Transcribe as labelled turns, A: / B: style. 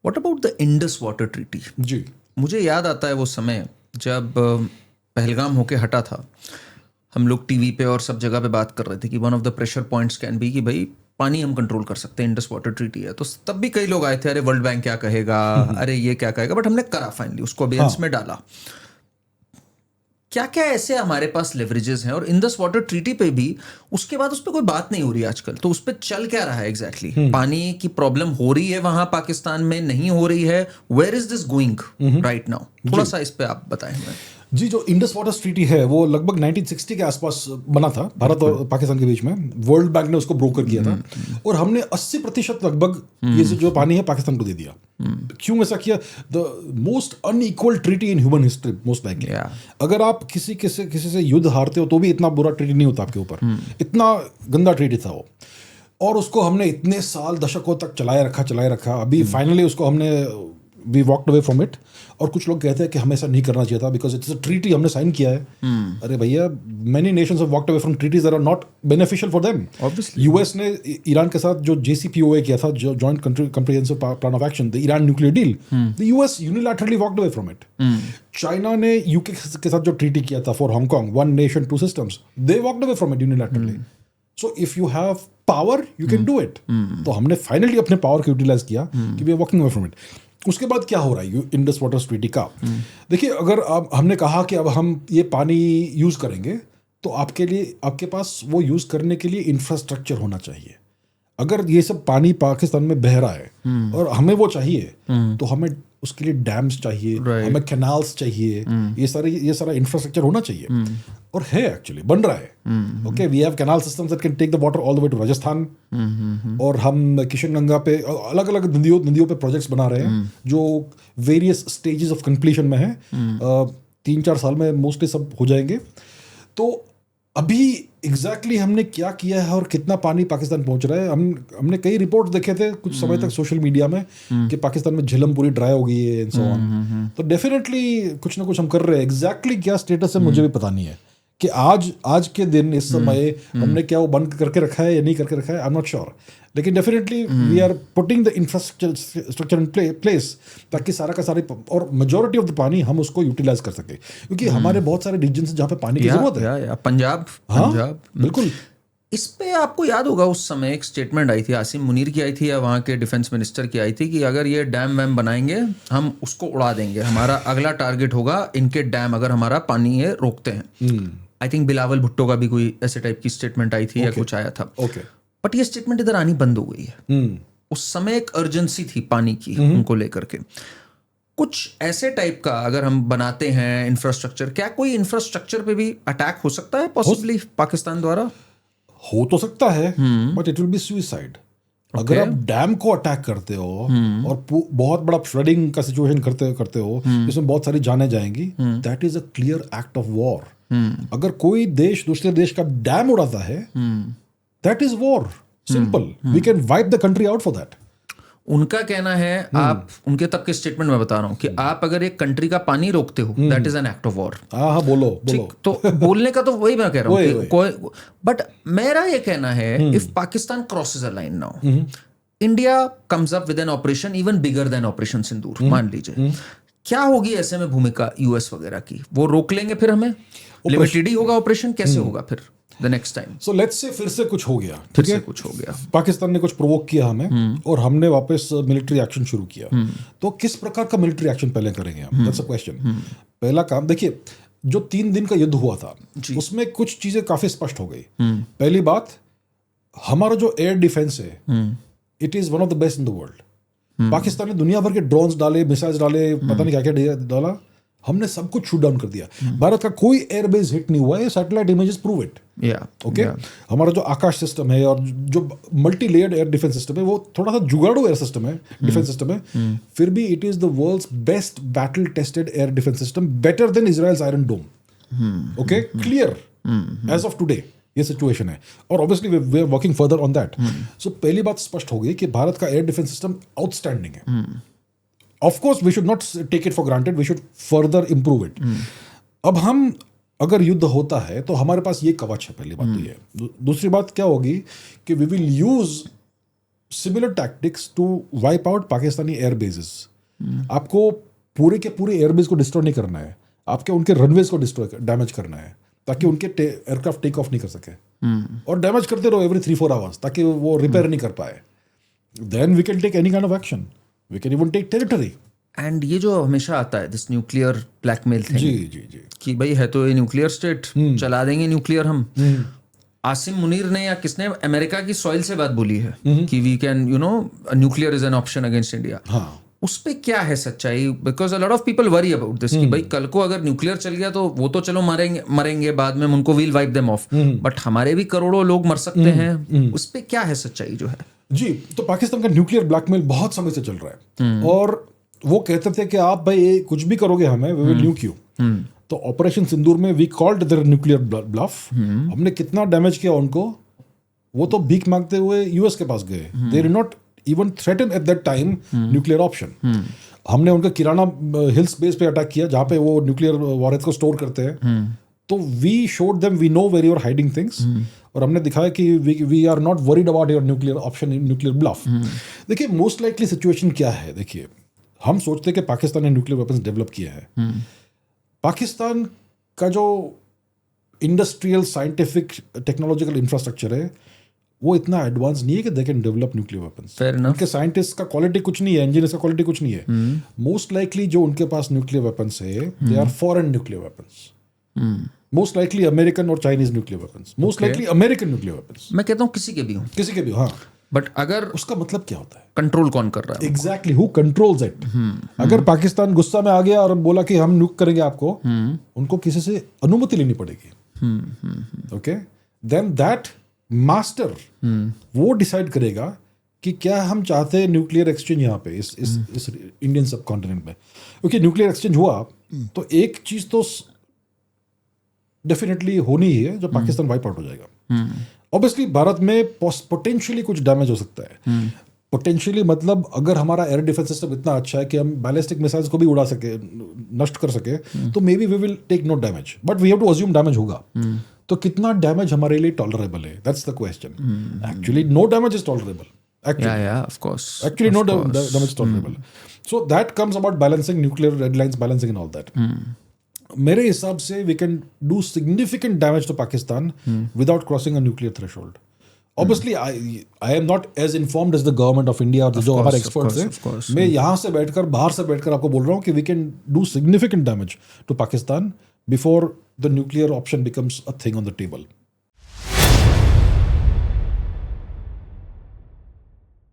A: What about the Indus water treaty?
B: जी
A: मुझे याद आता है वो समय जब पहलगाम होके हटा था। हम लोग टीवी पे और सब जगह पे बात कर रहे थे कि one of the pressure points can be कि भाई पानी हम कंट्रोल कर सकते हैं, इंडस वाटर ट्रीटी है। तो तब भी कई लोग आए थे, अरे वर्ल्ड बैंक क्या कहेगा, अरे ये क्या कहेगा, बट हमने करा फाइनली, उसको अबेयंस में डाला। क्या क्या ऐसे हमारे पास लेवरेजेस हैं? और इंडस वाटर ट्रीटी पे भी उसके बाद उस पर कोई बात नहीं हो रही आजकल, तो उस पर चल क्या रहा है एग्जैक्टली? पानी की प्रॉब्लम हो रही है वहां पाकिस्तान में, नहीं हो रही है? Where is this going right now? थोड़ा सा इस पे आप बताएं हमें।
B: जी, जो इंडस वाटर ट्रीटी है वो लगभग 1960 के आसपास बना था, भारत और पाकिस्तान के बीच में। वर्ल्ड बैंक ने उसको ब्रोकर किया था और हमने 80% लगभग ये जो पानी है पाकिस्तान को दे दिया। क्यों ऐसा किया? The most unequal treaty in human history most likely. अगर आप किसी से युद्ध हारते हो तो भी इतना बुरा ट्रीटी नहीं होता आपके ऊपर, इतना गंदा ट्रीटी था वो। और उसको हमने इतने साल दशकों तक चलाए रखा। अभी फाइनली उसको हमने we walked away from it. और कुछ लोग कहते हैं कि हमें ऐसा नहीं करना चाहिए था बिकॉज इट्स अ ट्रीटी, हमने साइन किया है। अरे भैया, many nations have walked away from treaties that are not beneficial for them.
A: Obviously
B: US ने ईरान के साथ जो JCPOA किया था, जो joint comprehensive plan of action, the Iran nuclear deal, the US unilaterally walked away from it. China ने UK के साथ जो ट्रीटी किया था for Hong Kong, one nation two systems, they walked away from it unilaterally. So if you have power you can do it. तो हमने finally अपने power को यूटिलाइज किया कि we are walking away from it. उसके बाद क्या हो रहा है इंडस वाटर ट्रीटी का? देखिए, अगर अब हमने कहा कि अब हम ये पानी यूज करेंगे तो आपके पास वो यूज करने के लिए इंफ्रास्ट्रक्चर होना चाहिए। अगर ये सब पानी पाकिस्तान में बह रहा है और हमें वो चाहिए तो हमें उसके लिए डैम्स चाहिए, हमें कैनाल्स चाहिए, ये सारा इंफ्रास्ट्रक्चर होना चाहिए। और है, एक्चुअली बन रहा है। Okay, we have canal systems that can take the water all the way to Rajasthan. और हम किशनगंगा पे अलग अलग नदियों पे प्रोजेक्ट्स बना रहे हैं जो वेरियस स्टेजेस ऑफ कंप्लीशन में है। 3-4 साल में मोस्टली सब हो जाएंगे। तो अभी एग्जैक्टली हमने क्या किया है और कितना पानी पाकिस्तान पहुंच रहा है, हमने कई रिपोर्ट देखे थे कुछ समय तक सोशल मीडिया में कि पाकिस्तान में झेलम पूरी ड्राई हो गई है एंड सो ऑन। तो डेफिनेटली कुछ ना कुछ हम कर रहे हैं। एग्जैक्टली क्या स्टेटस है मुझे भी पता नहीं है कि आज के दिन इस समय हमने क्या वो बंद करके रखा है या नहीं करके रखा है, आई एम नॉट श्योर। लेकिन definitely we are putting the infrastructure in place ताकि सारा और मेजॉरिटी ऑफ द पानी हम उसको यूटिलाइज कर सके, क्योंकि हमारे बहुत सारे रीजन हैं जहाँ पे पानी की जरूरत है।
A: पंजाब
B: बिल्कुल।
A: इस पे आपको याद होगा उस समय एक स्टेटमेंट आई थी, आसिम मुनीर की आई थी या वहाँ के डिफेंस मिनिस्टर की आई थी कि अगर ये डैम वैम बनाएंगे हम उसको उड़ा देंगे, हमारा अगला टारगेट होगा इनके डैम अगर हमारा पानी ये रोकते हैं। आई थिंक बिलावल भुट्टो का भी कोई ऐसे टाइप की स्टेटमेंट आई थी या कुछ आया था। बट ये स्टेटमेंट इधर आनी बंद हो गई है। उस समय एक अर्जेंसी थी पानी की उनको लेकर के। कुछ ऐसे टाइप का अगर हम बनाते हैं इंफ्रास्ट्रक्चर, क्या कोई इंफ्रास्ट्रक्चर पे भी अटैक हो सकता है पॉसिबली पाकिस्तान द्वारा?
B: हो तो सकता है, but it will be suicide. अगर आप डैम को अटैक करते हो और बहुत बड़ा फ्लडिंग का सिचुएशन करते हो जिसमें बहुत सारी जानें जाएंगी, that is a clear act of war. अगर कोई देश दूसरे देश का डैम उड़ाता है, that is war. Simple, we can wipe the country out for that.
A: उनका कहना है, आप उनके तब के स्टेटमेंट में बता रहा हूं कि आप अगर एक कंट्री का पानी रोकते हो that is an act of war.
B: हाँ, बोलो।
A: तो बोलने का तो वही मैं कह रहा हूँ कि कोई, बट मेरा ये कहना है if Pakistan crosses a line now, India comes up with an operation even bigger than operation Sindoor, मान लीजिए, क्या होगी ऐसे में भूमिका यूएस वगैरह की? वो रोक लेंगे, फिर हमें लिमिटेड ही होगा ऑपरेशन, कैसे होगा फिर the next time?
B: So let's say फिर से कुछ हो गया,
A: फिर से कुछ हो गया,
B: पाकिस्तान ने कुछ प्रोवोक किया हमें और हमने वापस मिलिट्री एक्शन शुरू किया। तो किस प्रकार का मिलिट्री एक्शन पहले करेंगे हम? That's a question. पहला काम, देखिए, जो 3 दिन का युद्ध हुआ था उसमें कुछ चीजें काफी स्पष्ट हो गई। पहली बात, हमारा जो एयर डिफेंस है it is one of the best in the world. Pakistan ने दुनिया भर के ड्रोन्स डाले, मिसाइल्स डाले, पता नहीं क्या क्या डाला, हमने सब कुछ शूट डाउन कर दिया। भारत का कोई एयरबेस हिट नहीं हुआ है, satellite images prove it. Okay, हमारा जो आकाश सिस्टम है और जो multi layered air defence system है वो थोड़ा सा जुगाड़ू एयर सिस्टम है, डिफेंस सिस्टम है, फिर भी it is the world's best battle tested air defence system, better than Israel's Iron Dome. Okay, clear as of today ये सिचुएशन है और obviously we are working further on that. So पहली बात स्पष्ट हो गई कि भारत का एयर डिफेंस सिस्टम आउटस्टैंडिंग है। Of course, we should not take it for granted. We should further improve it. अब हम अगर युद्ध होता है तो हमारे पास ये कवच है, पहली बात तो ये। दूसरी बात क्या होगी कि we will use similar tactics to wipe out Pakistani air bases. आपको पूरे के पूरे एयरबेस को डिस्ट्रॉय नहीं करना है, आपके उनके रनवेज को डैमेज करना है ताकि उनके एयरक्राफ्ट टेक ऑफ नहीं कर सके, और डैमेज करते रहो एवरी 3-4 आवर्स ताकि वो रिपेयर नहीं कर पाए. Then we can take any kind of action, we can even take territory.
A: And ये जो हमेशा आता है दिस न्यूक्लियर ब्लैकमेल थिंग,
B: जी जी जी,
A: कि भाई है तो ये न्यूक्लियर स्टेट, चला देंगे न्यूक्लियर हम. आसिम मुनीर ने या किसने अमेरिका की सॉइल से बात बोली है कि we can nuclear is an option against India.
B: हाँ,
A: उस पे क्या है सच्चाई? Because a lot of people worry about this कि भाई कल को अगर न्यूक्लियर चल गया तो वो तो चलो मरेंगे बाद में, उनको we'll wipe them off, but हमारे भी करोड़ों लोग मर सकते हैं. उस पे क्या है सच्चाई जो है?
B: जी, तो पाकिस्तान का न्यूक्लियर ब्लैकमेल बहुत समय से चल रहा है, और वो कहते थे कि आप भाई कुछ भी करोगे हमें, वी विल न्यूक यू. तो ऑपरेशन सिंदूर में we called their nuclear bluff. हमने कितना डैमेज किया उनको, वो तो भीख मांगते हुए यूएस के पास गए. They did not even threaten at that time nuclear option. हमने उनका किराना हिल्स बेस पे अटैक किया जहाँ पे वो न्यूक्लियर वॉरहेड्स को स्टोर करते हैं. तो we showed them we know where you are hiding things, और हमने दिखाया कि we are not worried about your nuclear option in nuclear bluff. देखिए मोस्ट लाइकली सिचुएशन क्या है, देखिए हम सोचते हैं कि पाकिस्तान ने न्यूक्लियर वेपन्स डेवलप किया है. पाकिस्तान का जो इंडस्ट्रियल साइंटिफिक टेक्नोलॉजिकल इंफ्रास्ट्रक्चर है वो इतना एडवांस नहीं है कि they can develop nuclear weapons. उनके साइंटिस्ट का क्वालिटी कुछ नहीं है, इंजीनियर्स का क्वालिटी कुछ नहीं है. मोस्ट लाइकली जो उनके पास न्यूक्लियर वेपन्स है they are foreign nuclear weapons. Most likely American और Chinese nuclear weapons, most likely American nuclear weapons.
A: मैं कहता हूँ किसी के भी हो,
B: किसी के भी, हाँ.
A: बट अगर
B: उसका मतलब क्या होता है?
A: कंट्रोल कौन कर रहा है?
B: Exactly, who controls it. अगर पाकिस्तान गुस्सा में आ गया और बोला कि हम न्यूक करेंगे आपको, उनको किसी से अनुमति लेनी पड़ेगी. ओके, देन दैट मास्टर वो डिसाइड करेगा कि क्या हम चाहते हैं न्यूक्लियर एक्सचेंज यहाँ पे इस इंडियन सब कॉन्टिनेंट में. क्योंकि न्यूक्लियर एक्सचेंज हुआ तो एक चीज तो डेफिनेटली होनी ही है, जब पाकिस्तान वाइप आउट हो जाएगा. ऑब्वियसली भारत में पोटेंशियली कुछ डैमेज हो सकता है. पोटेंशियली मतलब अगर हमारा एयर डिफेंस सिस्टम इतना अच्छा है कि हम बैलिस्टिक मिसाइल्स को भी उड़ा सके, नष्ट कर सके, तो maybe we will take no damage, but we have to assume damage होगा. तो कितना डैमेज हमारे लिए टॉलरेबल है, that's the question. Actually no damage is tolerable. Actually no damage is tolerable. So that comes about balancing nuclear red lines, balancing and all that. मेरे हिसाब से we can do significant damage to Pakistan without crossing a nuclear threshold. Obviously, I am not as informed as the government of India और जो हमारे experts हैं. मैं यहाँ से बैठकर, बाहर से बैठकर आपको बोल रहा हूँ कि we can do significant damage to Pakistan before the nuclear option becomes a thing on the table.